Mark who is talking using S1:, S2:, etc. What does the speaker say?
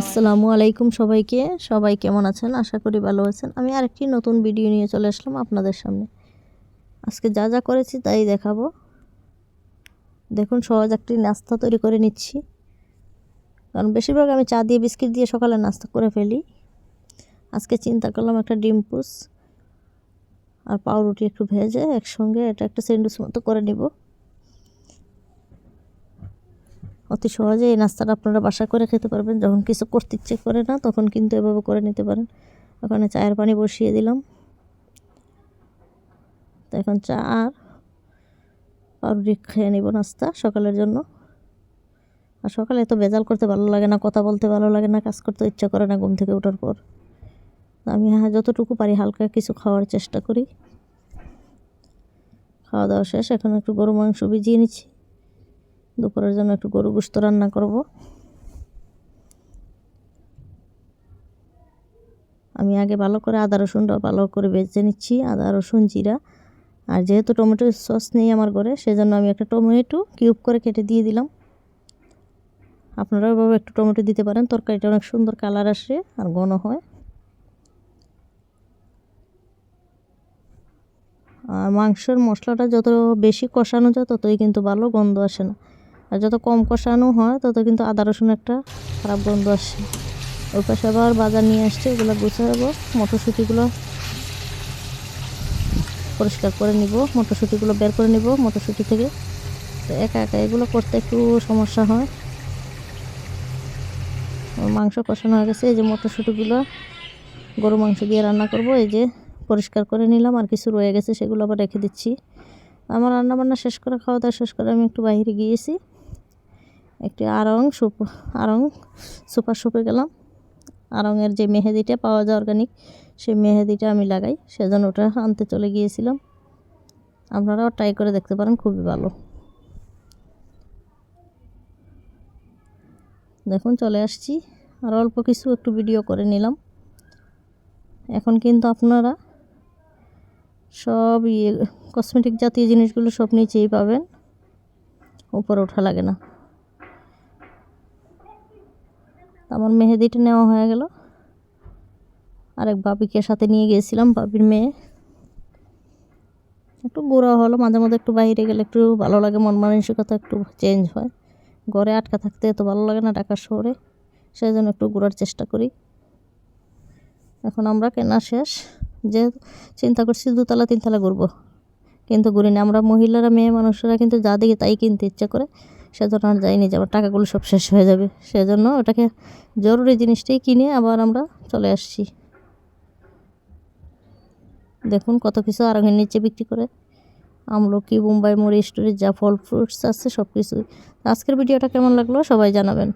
S1: আসসালামু আলাইকুম সবাইকে। সবাই কেমন আছেন? আশা করি ভালো আছেন। আমি আরেকটি নতুন ভিডিও নিয়ে চলে আসলাম আপনাদের সামনে। আজকে যা যা করেছি তাই দেখাবো। দেখুন, সহজ একটি নাস্তা তৈরি করে নিচ্ছি, কারণ বেশিরভাগ আমি চা দিয়ে বিস্কিট দিয়ে সকালে নাস্তা করে ফেলি। আজকে চিন্তা করলাম একটা ডিম পোচ আর পাউরুটি একটু ভেজে একসঙ্গে এটা একটা স্যান্ডউইচ মতো করে নিব। অতি সহজে এই নাস্তাটা আপনারা বাসা করে খেতে পারবেন। যখন কিছু করতে ইচ্ছে করে না তখন কিন্তু এভাবে করে নিতে পারেন। ওখানে চায়ের পানি বসিয়ে দিলাম, তো এখন চা আর পাউরুটি খেয়ে নিব নাস্তা সকালের জন্য। আর সকালে এত ভেজাল করতে ভালো লাগে না, কথা বলতে ভালো লাগে না, কাজ করতে ইচ্ছা করে না ঘুম থেকে ওঠার পর। আমি যতটুকু পারি হালকা কিছু খাওয়ার চেষ্টা করি। খাওয়া দাওয়া শেষ, এখন একটু গরু মাংস ভিজিয়ে নিচ্ছি। দুপুরের জন্য একটু গরু গোশত রান্না করব। আমি আগে ভালো করে আদা রসুনটা ভালো করে ভেজে নিচ্ছি, আদা রসুন জিরা। আর যেহেতু টমেটো সস নেই আমার ঘরে, সেজন্য আমি একটা টমেটো কিউব করে কেটে দিয়ে দিলাম। আপনারাও এভাবে একটু টমেটো দিতে পারেন, তরকারিটা অনেক সুন্দর কালার আসে আর ঘন হয়। আর মাংসের মশলাটা যত বেশি কষানো যায় ততই কিন্তু ভালো, গন্ধ আসে না। আর যত কম কষানো হয় তত কিন্তু আদা রসুন একটা খারাপ গন্ধ আসে। ওই পাশে আবার বাজার নিয়ে আসছে, ওগুলো গুছাবো। মটরশুঁটিগুলো পরিষ্কার করে নিব, মটরশুঁটিগুলো বের করে নিব মটরশুঁটি থেকে। তো একা একা এগুলো করতে একটু সমস্যা হয়। মাংস কষানো হয়ে গেছে। এই যে মটরশুঁটিগুলো গরু মাংস দিয়ে রান্না করব। এই যে পরিষ্কার করে নিলাম, আর কিছু রয়ে গেছে সেগুলো আবার রেখে দিচ্ছি। আমার রান্নাবান্না শেষ করে, খাওয়া দাওয়া শেষ করে আমি একটু বাইরে গিয়েছি, একটি আড়ং সুপার শপে গেলাম। আড়ংয়ের যে মেহেদিটা পাওয়া যায় অর্গানিক, সেই মেহেদিটা আমি লাগাই, সেজন্য ওটা আনতে চলে গিয়েছিলাম। আপনারাও ট্রাই করে দেখতে পারেন, খুবই ভালো। দেখুন চলে আসছি, আর অল্প কিছু একটু ভিডিও করে নিলাম। এখন কিন্তু আপনারা সব কসমেটিক জাতীয় জিনিসগুলো সব নিচেই পাবেন, উপরে ওঠা লাগে না। আমার মেহেদিটা নেওয়া হয়ে গেল। আরেক ভাবিকে সাথে নিয়ে গিয়েছিলাম, ভাবির মেয়ে। একটু বুড়া হলো, মাঝে মধ্যে একটু বাইরে গেলে একটু ভালো লাগে, মন মানসিকতা একটু চেঞ্জ হয়। ঘরে আটকা থাকতে এত ভালো লাগে না ঢাকা শহরে, সেই জন্য একটু ঘোরার চেষ্টা করি। এখন আমরা কেনা শেষ, যে চিন্তা করছি 2তলা 3তলা ঘুরবো, কিন্তু ঘুরি না। আমরা মহিলারা, মেয়ে মানুষেরা কিন্তু যা দেখি তাই কিনতে ইচ্ছা করে, সেজন্য আর যাইনি, যে আমার টাকাগুলো সব শেষ হয়ে যাবে। সেজন্য ওটাকে জরুরি জিনিসটাই কিনে আবার আমরা চলে আসছি। দেখুন কত কিছু আড়ঙের নিচে বিক্রি করে, আমলকি, বোম্বাই মরিচ টরিচ, যা ফল ফ্রুটস আছে সব কিছুই। আজকের ভিডিওটা কেমন লাগলো সবাই জানাবেন।